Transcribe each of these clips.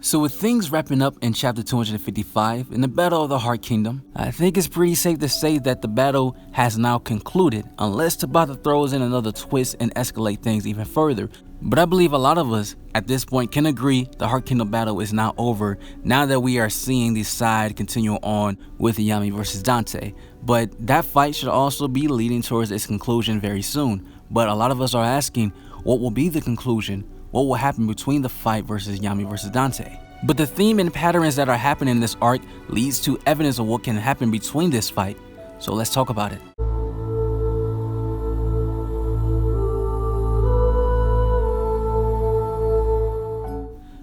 So with things wrapping up in chapter 255 in the Battle of the Heart Kingdom, I think it's pretty safe to say that the battle has now concluded, unless Tabata throws in another twist and escalate things even further. But I believe a lot of us at this point can agree the Heart Kingdom battle is now over, now that we are seeing the side continue on with Yami versus Dante. But that fight should also be leading towards its conclusion very soon. But a lot of us are asking, what will be the conclusion? What will happen between the fight versus Yami versus Dante? But the theme and patterns that are happening in this arc leads to evidence of what can happen between this fight. So let's talk about it.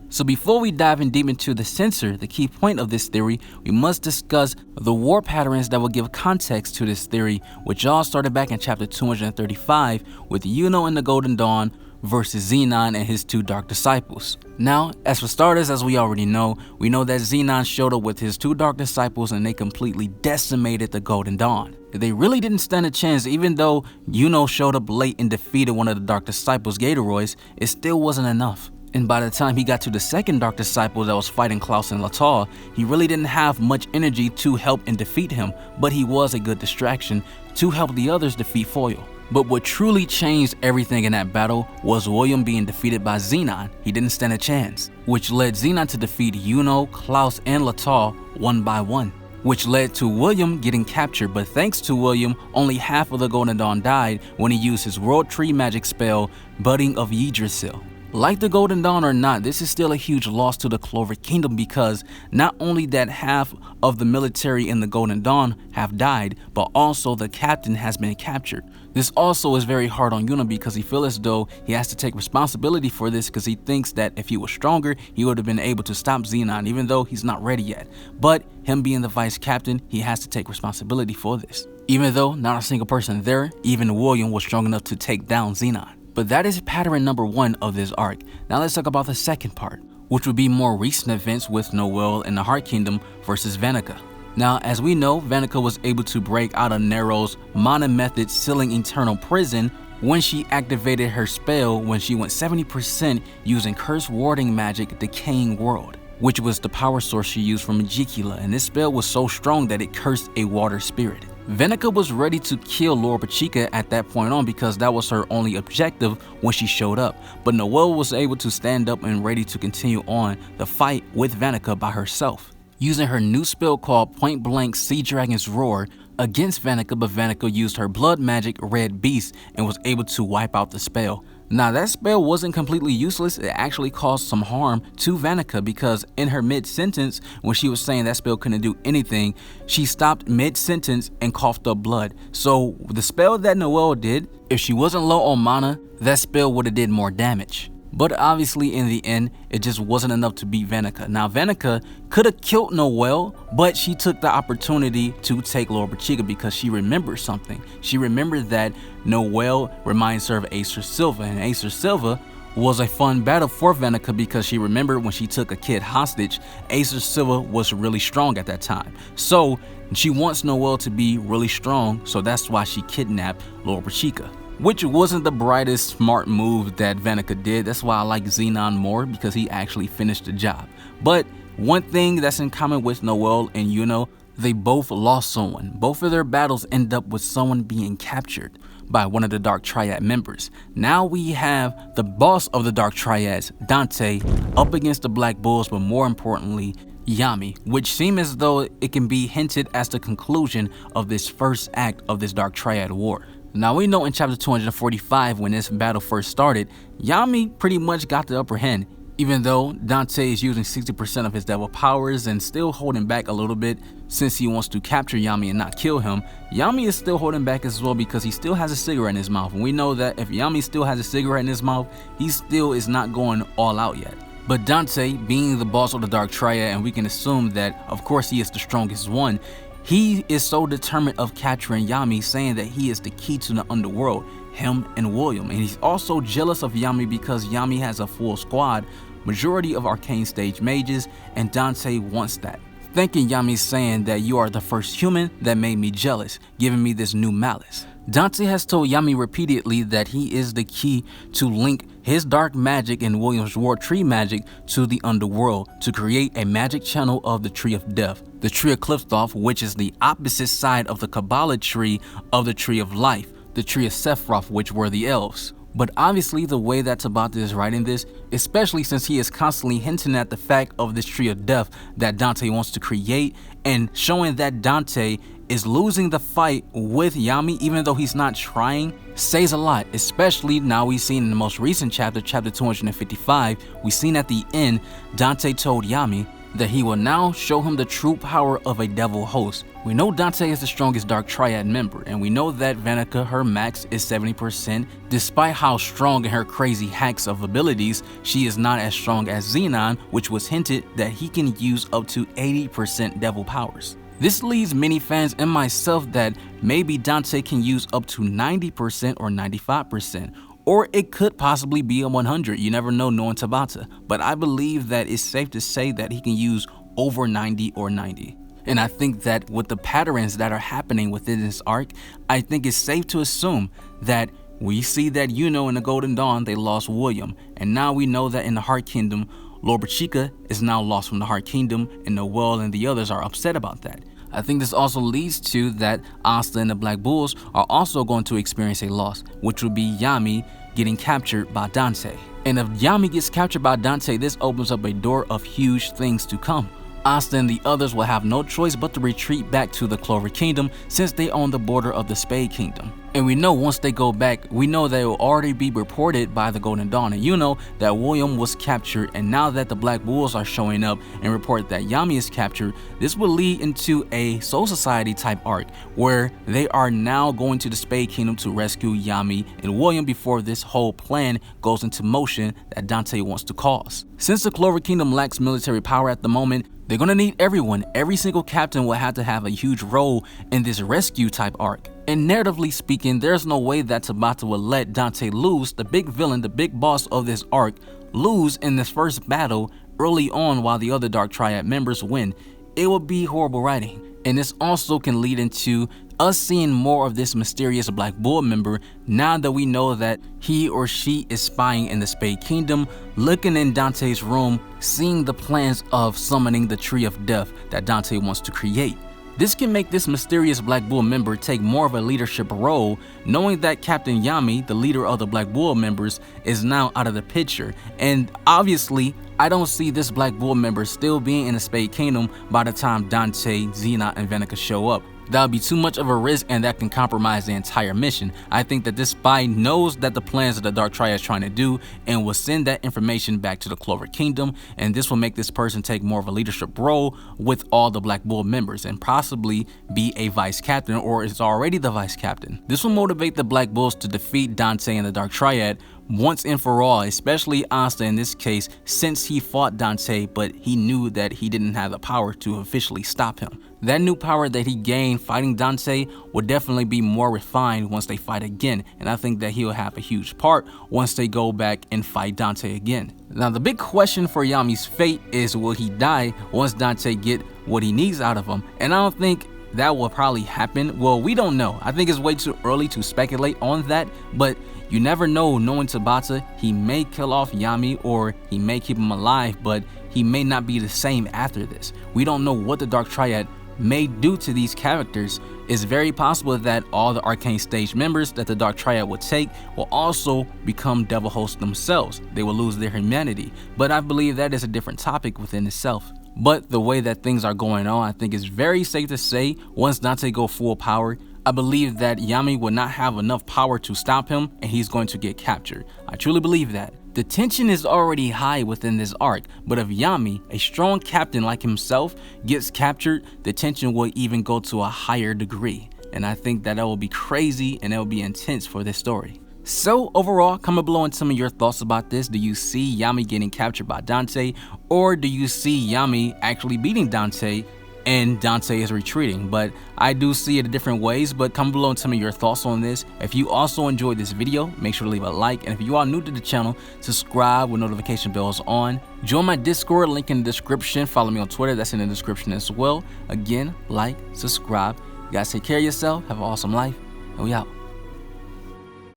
So before we dive in deep into the censor, the key point of this theory, we must discuss the war patterns that will give context to this theory, which all started back in chapter 235 with Yuno and the Golden Dawn versus Xenon and his two dark disciples. Now, as for starters, as we already know, we know that Xenon showed up with his two dark disciples and they completely decimated the Golden Dawn. They really didn't stand a chance. Even though Yuno showed up late and defeated one of the dark disciples, Gatoroids, it still wasn't enough. And by the time he got to the second dark disciple that was fighting Klaus and Latal, he really didn't have much energy to help and defeat him, but he was a good distraction to help the others defeat Foil. But what truly changed everything in that battle was William being defeated by Xenon. He didn't stand a chance, which led Xenon to defeat Yuno, Klaus, and Latal one by one, which led to William getting captured. But thanks to William, only half of the Golden Dawn died when he used his World Tree magic spell, Budding of Yggdrasil. Like the Golden Dawn or not, this is still a huge loss to the Clover Kingdom, because not only that half of the military in the Golden Dawn have died, but also the captain has been captured. This also is very hard on Yuno because he feels as though he has to take responsibility for this, because he thinks that if he was stronger, he would have been able to stop Xenon, even though he's not ready yet. But him being the vice captain, he has to take responsibility for this. Even though not a single person there, even William was strong enough to take down Xenon. But that is pattern number one of this arc. Now let's talk about the second part, which would be more recent events with Noelle and the Heart Kingdom versus Vanica. Now, as we know, Vanica was able to break out of Nero's mana method sealing eternal prison when she activated her spell when she went 70% using curse warding magic Decaying World, which was the power source she used from Magicula, and this spell was so strong that it cursed a water spirit. Vanica was ready to kill Lord Pachika at that point on, because that was her only objective when she showed up, but Noelle was able to stand up and ready to continue on the fight with Vanica by herself, using her new spell called Point Blank Sea Dragon's Roar against Vanica, but Vanica used her blood magic Red Beast and was able to wipe out the spell. Now that spell wasn't completely useless, it actually caused some harm to Vanica, because in her mid-sentence, when she was saying that spell couldn't do anything, she stopped mid-sentence and coughed up blood. So the spell that Noelle did, if she wasn't low on mana, that spell would have did more damage. But obviously in the end, it just wasn't enough to beat Vanica. Now Vanica could have killed Noelle, but she took the opportunity to take Lord Pachika because she remembered something. She remembered that Noelle reminds her of Acer Silva, and Acer Silva was a fun battle for Vanica because she remembered when she took a kid hostage, Acer Silva was really strong at that time. So she wants Noelle to be really strong, so that's why she kidnapped Lord Pachika, which wasn't the brightest smart move that Vanica did. That's why I like Xenon more, because he actually finished the job. But one thing that's in common with Noelle and Yuno, they both lost someone. Both of their battles end up with someone being captured by one of the Dark Triad members. Now we have the boss of the Dark Triads, Dante, up against the Black Bulls, but more importantly, Yami, which seem as though it can be hinted as the conclusion of this first act of this Dark Triad war. Now we know in chapter 245, when this battle first started, Yami pretty much got the upper hand. Even though Dante is using 60% of his devil powers and still holding back a little bit since he wants to capture Yami and not kill him, Yami is still holding back as well because he still has a cigarette in his mouth. And we know that if Yami still has a cigarette in his mouth, he still is not going all out yet. But Dante, being the boss of the Dark Triad, and we can assume that of course he is the strongest one, he is so determined of capturing Yami, saying that he is the key to the underworld, him and William. And he's also jealous of Yami because Yami has a full squad, majority of arcane stage mages, and Dante wants that. Thinking Yami's saying that you are the first human that made me jealous, giving me this new malice. Dante has told Yami repeatedly that he is the key to link his dark magic and William's war tree magic to the underworld to create a magic channel of the Tree of Death, the Tree of Cliftoff, which is the opposite side of the Kabbalah tree of the Tree of Life, the Tree of Sephiroth, which were the elves. But obviously the way that Tabata is writing this, especially since he is constantly hinting at the fact of this Tree of Death that Dante wants to create, and showing that Dante is losing the fight with Yami even though he's not trying, says a lot. Especially now we've seen in the most recent chapter, chapter 255, we've seen at the end Dante told Yami that he will now show him the true power of a devil host. We know Dante is the strongest Dark Triad member, and we know that Vanica, her max is 70%. Despite how strong in her crazy hacks of abilities, she is not as strong as Xenon, which was hinted that he can use up to 80% devil powers. This leads many fans and myself that maybe Dante can use up to 90% or 95%. Or it could possibly be a 100, you never know knowing Tabata. But I believe that it's safe to say that he can use over 90 or 90. And I think that with the patterns that are happening within this arc, I think it's safe to assume that we see that in the Golden Dawn they lost William. And now we know that in the Heart Kingdom, Lord Bachika is now lost from the Heart Kingdom, and Noel and the others are upset about that. I think this also leads to that Asta and the Black Bulls are also going to experience a loss, which would be Yami getting captured by Dante. And if Yami gets captured by Dante, this opens up a door of huge things to come. Asta and the others will have no choice but to retreat back to the Clover Kingdom since they own the border of the Spade Kingdom. And we know once they go back, we know they will already be reported by the Golden Dawn. And that William was captured, and now that the Black Bulls are showing up and report that Yami is captured, this will lead into a Soul Society type arc where they are now going to the Spade Kingdom to rescue Yami and William before this whole plan goes into motion that Dante wants to cause. Since the Clover Kingdom lacks military power at the moment, they're gonna need everyone. Every single captain will have to have a huge role in this rescue type arc. And narratively speaking, there's no way that Tabata will let Dante lose, the big villain, the big boss of this arc, lose in this first battle early on while the other Dark Triad members win. It would be horrible writing. And this also can lead into us seeing more of this mysterious Black Bull member now that we know that he or she is spying in the Spade Kingdom, looking in Dante's room, seeing the plans of summoning the Tree of Death that Dante wants to create. This can make this mysterious Black Bull member take more of a leadership role, knowing that Captain Yami, the leader of the Black Bull members, is now out of the picture. And obviously, I don't see this Black Bull member still being in the Spade Kingdom by the time Dante, Xena, and Vanica show up. That would be too much of a risk, and that can compromise the entire mission. I think that this spy knows that the plans that the Dark Triad is trying to do and will send that information back to the Clover Kingdom, and this will make this person take more of a leadership role with all the Black Bull members and possibly be a vice captain, or is already the vice captain. This will motivate the Black Bulls to defeat Dante and the Dark Triad once and for all, especially Asta in this case, since he fought Dante but he knew that he didn't have the power to officially stop him. That new power that he gained fighting Dante will definitely be more refined once they fight again, and I think that he'll have a huge part once they go back and fight Dante again. Now the big question for Yami's fate is, will he die once Dante get what he needs out of him? And I don't think that will probably happen. Well, we don't know. I think it's way too early to speculate on that, but you never know. Knowing Tabata, he may kill off Yami or he may keep him alive, but he may not be the same after this. We don't know what the Dark Triad may do to these characters. It's very possible that all the Arcane Stage members that the Dark Triad would take will also become Devil Hosts themselves. They will lose their humanity, but I believe that is a different topic within itself. But the way that things are going on, I think it's very safe to say once Dante go full power, I believe that Yami will not have enough power to stop him and he's going to get captured. I truly believe that. The tension is already high within this arc, but if Yami, a strong captain like himself, gets captured, the tension will even go to a higher degree. And I think that will be crazy and it will be intense for this story. So overall, comment below and tell me your thoughts about this. Do you see Yami getting captured by Dante, or do you see Yami actually beating Dante and Dante is retreating? But I do see it in different ways, but comment below and tell me your thoughts on this. If you also enjoyed this video, make sure to leave a like, and if you are new to the channel, subscribe with notification bells on. Join my Discord, link in the description. Follow me on Twitter, that's in the description as well. Again, like, subscribe. You guys take care of yourself, have an awesome life, and we out.